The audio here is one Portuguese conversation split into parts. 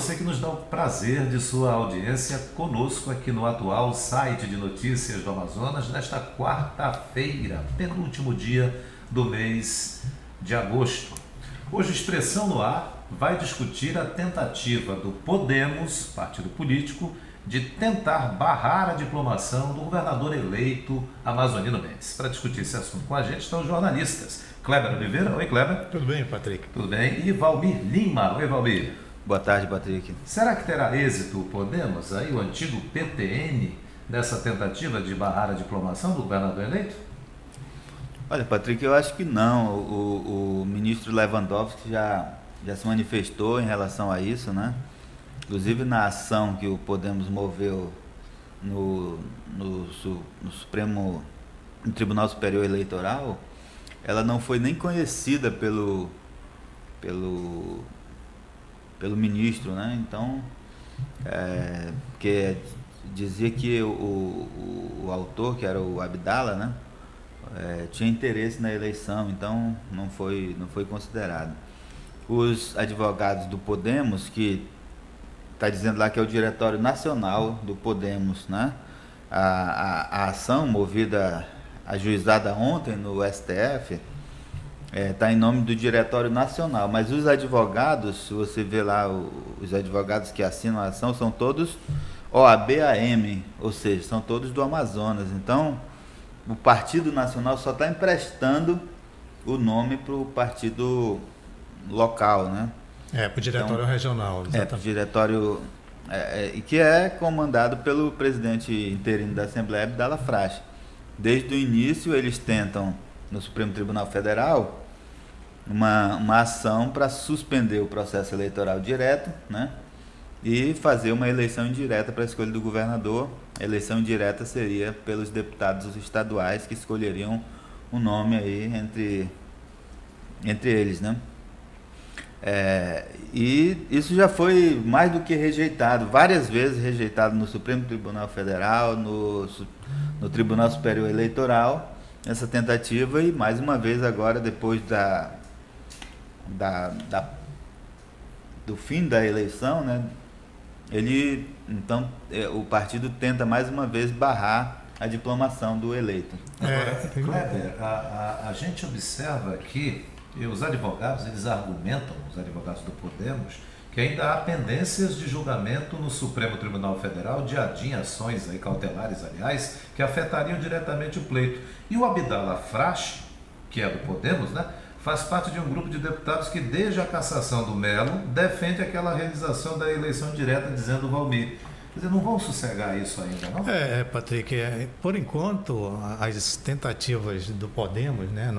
você que nos dá o prazer de sua audiência conosco aqui no atual site de notícias do Amazonas, nesta quarta-feira, penúltimo dia do mês de agosto. Hoje, Expressão no Ar vai discutir a tentativa do Podemos, partido político, de tentar barrar a diplomação do governador eleito Amazonino Mendes. Para discutir esse assunto com a gente estão os jornalistas. Kleber Oliveira. Oi, Kleber. Tudo bem, Patrick? Tudo bem. E Valmir Lima. Oi, Valmir. Boa tarde, Patrick. Será que terá êxito o Podemos, aí, o antigo PTN, nessa tentativa de barrar a diplomação do governador eleito? Olha, Patrick, eu acho que não. O ministro Lewandowski já se manifestou em relação a isso, né? Inclusive na ação que o Podemos moveu no Supremo, no Tribunal Superior Eleitoral, ela não foi nem conhecida pelo ministro, né? Então, porque dizia que o autor, que era o Abdala, né? Tinha interesse na eleição, então não foi considerado. Os advogados do Podemos, que está dizendo lá que é o Diretório Nacional do Podemos, né? A ação movida, ajuizada ontem no STF, está em nome do Diretório Nacional, mas os advogados, se você vê lá os advogados que assinam a ação, são todos OAB-AM, ou seja, são todos do Amazonas. Então, o Partido Nacional só está emprestando o nome para o partido local, né? Para o Diretório Regional. Para o Diretório, que é comandado pelo presidente interino da Assembleia, Abdala Frache. Desde o início, eles tentam, no Supremo Tribunal Federal, uma ação para suspender o processo eleitoral direto, né? E fazer uma eleição indireta para a escolha do governador. A eleição indireta seria pelos deputados estaduais que escolheriam um nome aí entre eles, né? E isso já foi mais do que rejeitado, várias vezes rejeitado no Supremo Tribunal Federal, no Tribunal Superior Eleitoral, essa tentativa, e mais uma vez agora, depois do fim da eleição, né? O partido tenta mais uma vez barrar a diplomação do eleito. Kleber, a gente observa que os advogados, eles argumentam, os advogados do Podemos, que ainda há pendências de julgamento no Supremo Tribunal Federal de ações aí, cautelares, aliás, que afetariam diretamente o pleito. E o Abdala Frache, que é do Podemos, né, faz parte de um grupo de deputados que, desde a cassação do Melo, defende aquela realização da eleição direta, dizendo o Valmir. Quer dizer, não vão sossegar isso ainda, não? Patrick, por enquanto, as tentativas do Podemos, né,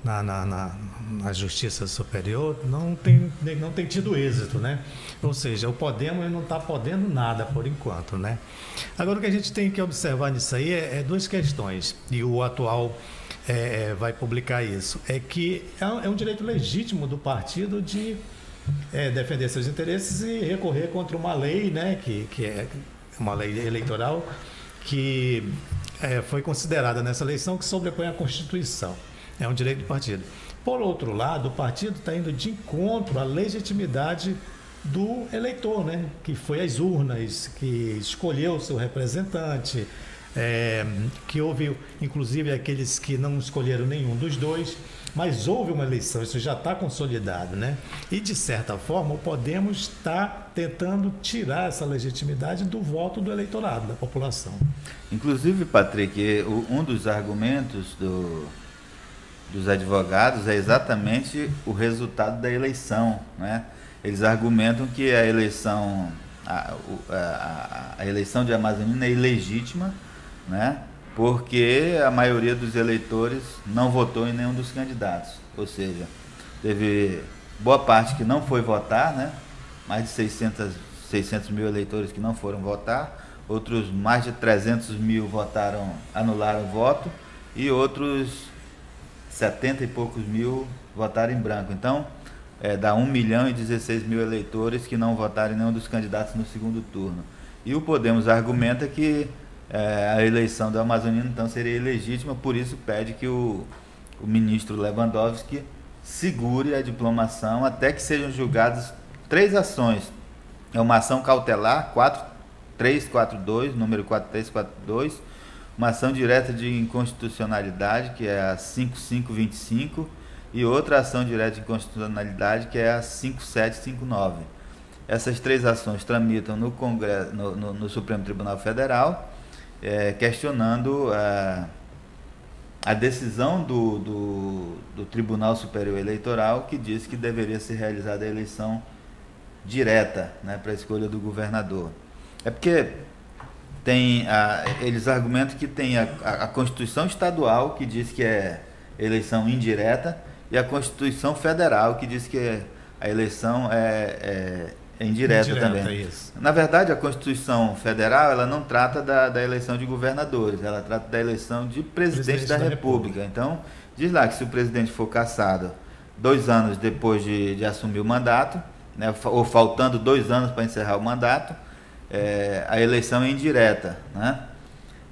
na Justiça Superior não tem tido êxito, né? Ou seja, o Podemos não está podendo nada por enquanto, né? Agora, o que a gente tem que observar nisso aí é duas questões, e o atual vai publicar isso, é que é um direito legítimo do partido de defender seus interesses e recorrer contra uma lei, né, que é uma lei eleitoral que foi considerada nessa eleição que sobrepõe a Constituição. É um direito do partido. Por outro lado, o partido está indo de encontro à legitimidade do eleitor, né? Que foi às urnas, que escolheu o seu representante, que houve, inclusive, aqueles que não escolheram nenhum dos dois, mas houve uma eleição, isso já está consolidado, né? E, de certa forma, o Podemos está tentando tirar essa legitimidade do voto do eleitorado, da população. Inclusive, Patrick, um dos argumentos dos advogados é exatamente o resultado da eleição, né? Eles argumentam que a eleição de Amazonina é ilegítima, né? Porque a maioria dos eleitores não votou em nenhum dos candidatos, ou seja, teve boa parte que não foi votar, né? Mais de 600 mil eleitores que não foram votar, outros mais de 300 mil anularam o voto, e outros 70 e poucos mil votaram em branco. Então, dá 1.016.000 eleitores que não votaram em nenhum dos candidatos no segundo turno. E o Podemos argumenta que a eleição do Amazonino, então, seria ilegítima, por isso pede que o ministro Lewandowski segure a diplomação até que sejam julgadas 3 ações é uma ação cautelar 4342, número 4342, uma ação direta de inconstitucionalidade, que é a 5525, e outra ação direta de inconstitucionalidade, que é a 5759. Essas 3 ações tramitam no Congresso, no Supremo Tribunal Federal, questionando a decisão do Tribunal Superior Eleitoral, que diz que deveria ser realizada a eleição direta, né, para a escolha do governador. É porque eles argumentam que tem a Constituição Estadual, que diz que é eleição indireta, e a Constituição Federal, que diz que a eleição é indireta também. Isso. Na verdade, a Constituição Federal, ela não trata da eleição de governadores, ela trata da eleição de presidente da República. Então, diz lá que se o presidente for cassado 2 anos depois de assumir o mandato, né, ou faltando 2 anos para encerrar o mandato, a eleição é indireta, né?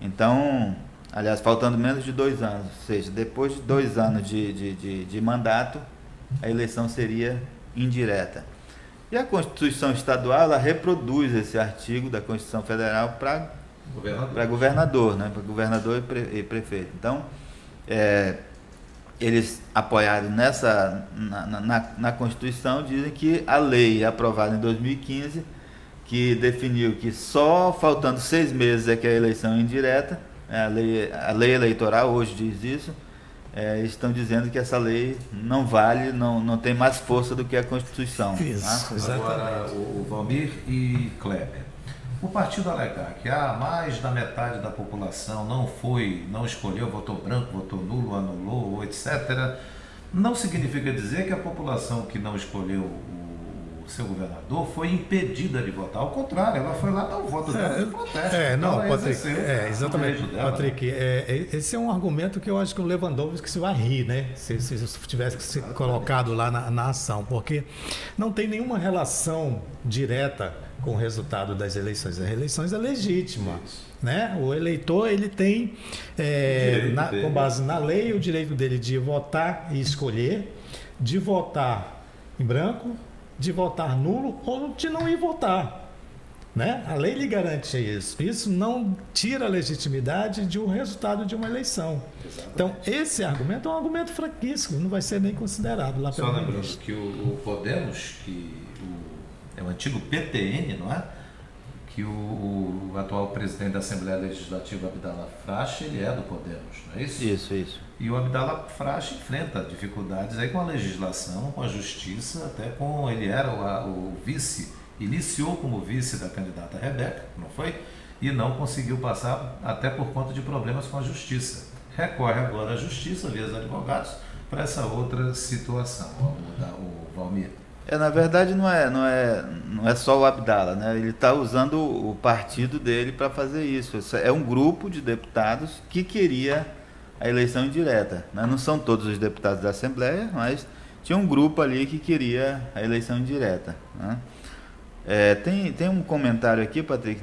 Então, aliás, faltando menos de 2 anos, ou seja, depois de 2 anos de mandato, a eleição seria indireta. E a Constituição Estadual, ela reproduz esse artigo da Constituição Federal para governador, né? Para governador e prefeito. Então, eles apoiaram na Constituição, dizem que a lei aprovada em 2015, que definiu que só faltando 6 meses é que a eleição é indireta, a lei eleitoral hoje diz isso, estão dizendo que essa lei não vale, não tem mais força do que a Constituição. Isso, tá? Agora, o Valmir e Kleber, o partido alegar que mais da metade da população não escolheu, votou branco, votou nulo, anulou, etc., não significa dizer que a população que não escolheu o seu governador foi impedida de votar. Ao contrário, ela foi lá dar o voto dela de protesto. Não, então, Patrick, exatamente, dela, Patrick, esse é um argumento que eu acho que o Lewandowski se vai rir, né? Se tivesse se colocado lá na ação, porque não tem nenhuma relação direta com o resultado das eleições. As eleições é legítima, né? O eleitor, ele tem, com base na lei, o direito dele de votar e escolher, de votar em branco, de votar nulo ou de não ir votar, né? A lei lhe garante isso. Isso não tira a legitimidade de um resultado de uma eleição. Exatamente. Então, esse argumento é um argumento fraquíssimo, não vai ser nem considerado lá pelo Só lembrando que o Podemos, que é o antigo PTN, não é? Que o atual presidente da Assembleia Legislativa, Abdallah Frache, ele é do Podemos, não é isso? Isso. E o Abdallah Frache enfrenta dificuldades aí com a legislação, com a justiça, ele era o vice, iniciou como vice da candidata Rebeca, não foi? E não conseguiu passar até por conta de problemas com a justiça. Recorre agora à justiça, via os advogados, para essa outra situação, o Valmir. Na verdade, não é só o Abdallah, né? Ele está usando o partido dele para fazer isso. É um grupo de deputados que queria a eleição indireta, né? Não são todos os deputados da Assembleia, mas tinha um grupo ali que queria a eleição indireta, né? Tem um comentário aqui, Patrick,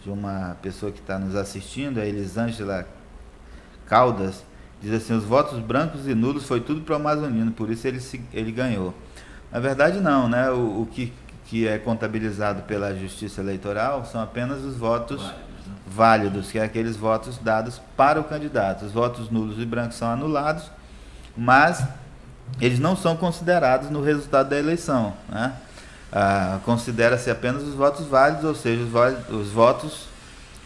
de uma pessoa que está nos assistindo, a Elisângela Caldas, diz assim: os votos brancos e nulos foi tudo para o amazonino, por isso ele ganhou. Na verdade não, né? O que é contabilizado pela Justiça Eleitoral são apenas os votos válidos, que é aqueles votos dados para o candidato. Os votos nulos e brancos são anulados, mas eles não são considerados no resultado da eleição, né? Considera-se apenas os votos válidos, ou seja, os votos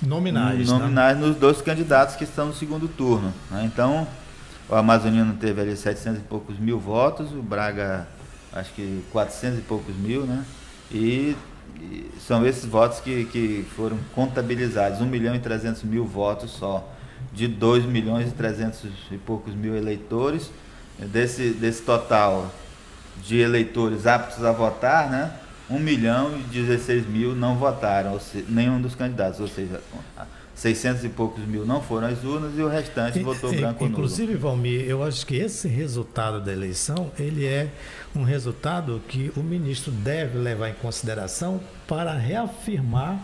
nominais, né? Nos 2 candidatos que estão no segundo turno, né? Então, o amazonino teve ali 700 e poucos mil votos, o Braga acho que 400 e poucos mil, né? E são esses votos que foram contabilizados, 1.300.000 votos só, de 2.300.000 e poucos mil eleitores. Desse total de eleitores aptos a votar, né? 1.016.000 não votaram, nenhum dos candidatos, ou seja, 600 e poucos mil não foram às urnas e o restante votou branco ou nulo. Inclusive, Valmir, eu acho que esse resultado da eleição, ele é um resultado que o ministro deve levar em consideração para reafirmar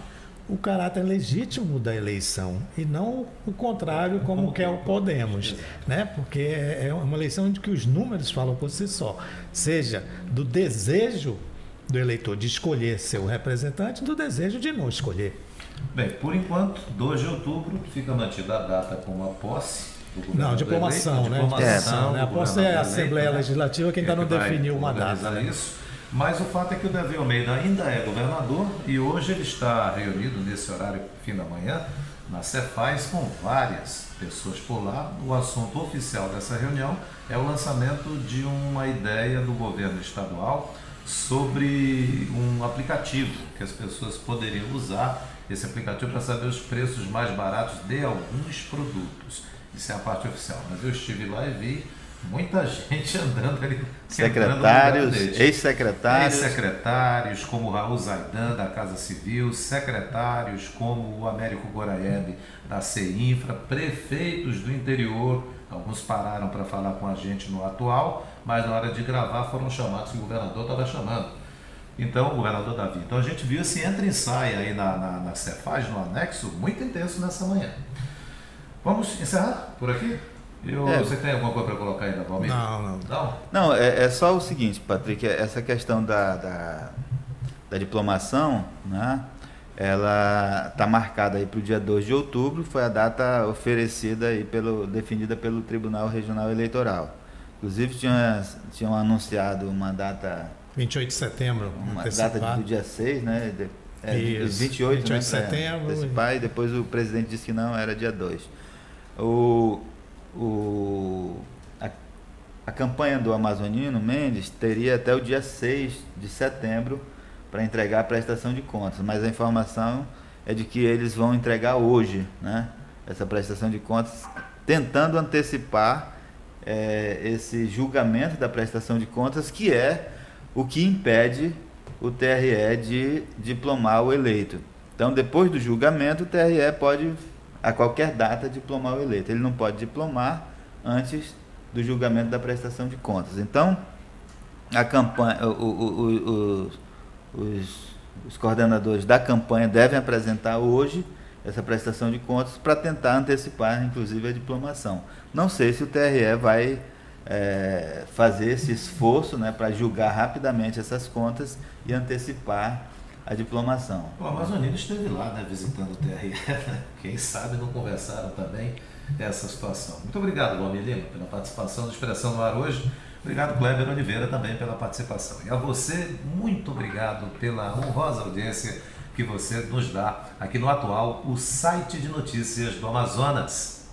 o caráter legítimo da eleição e não o contrário, como quer o Podemos, né? Porque é uma eleição em que os números falam por si só, seja do desejo do eleitor de escolher seu representante do desejo de não escolher. Bem, por enquanto, 2 de outubro fica mantida a data como a posse do governador. Não, diplomação, eleito, né? Diplomação, A posse é a Assembleia eleito, Legislativa que ainda não vai definiu uma data. organizar Né? isso. Mas o fato é que o Davi Almeida ainda é governador e hoje ele está reunido nesse horário, fim da manhã, na Cefaz, com várias pessoas por lá. O assunto oficial dessa reunião é o lançamento de uma ideia do governo estadual sobre um aplicativo que as pessoas poderiam usar, esse aplicativo, para saber os preços mais baratos de alguns produtos. Isso é a parte oficial. Mas eu estive lá e vi muita gente andando ali. Secretários, ex-secretários, como o Raul Zaidan, da Casa Civil, secretários como o Américo Goraieb, da CEINFRA, prefeitos do interior. Alguns pararam para falar com a gente no atual, mas na hora de gravar foram chamados, que o governador estava chamando. Então, o governador Davi. Então a gente viu esse entra e sai aí na Cefaz, no anexo, muito intenso nessa manhã. Vamos encerrar por aqui? Você tem alguma coisa para colocar ainda, Valmir? Não, é só o seguinte, Patrick, essa questão da diplomação, né, ela está marcada aí para o dia 2 de outubro, foi a data oferecida aí definida pelo Tribunal Regional Eleitoral. Inclusive tinham anunciado uma data... 28 de setembro. Uma data do dia 6, né? 28 de setembro. E depois o presidente disse que não, era dia 2. A campanha do Amazonino Mendes teria até o dia 6 de setembro para entregar a prestação de contas, mas a informação é de que eles vão entregar hoje, né? Essa prestação de contas, tentando antecipar esse julgamento da prestação de contas, que é o que impede o TRE de diplomar o eleito. Então, depois do julgamento, o TRE pode, a qualquer data, diplomar o eleito. Ele não pode diplomar antes do julgamento da prestação de contas. Então, a campanha, os coordenadores da campanha devem apresentar hoje essa prestação de contas para tentar antecipar, inclusive, a diplomação. Não sei se o TRE vai fazer esse esforço, né, para julgar rapidamente essas contas e antecipar a diplomação. O Amazonino esteve lá, né, visitando o TRE, né? Quem sabe não conversaram também essa situação. Muito obrigado, Valmir Lima, pela participação do Expressão no Ar hoje. Obrigado, Kleber Oliveira, também pela participação. E a você, muito obrigado pela honrosa audiência que você nos dá aqui no Atual, o site de notícias do Amazonas.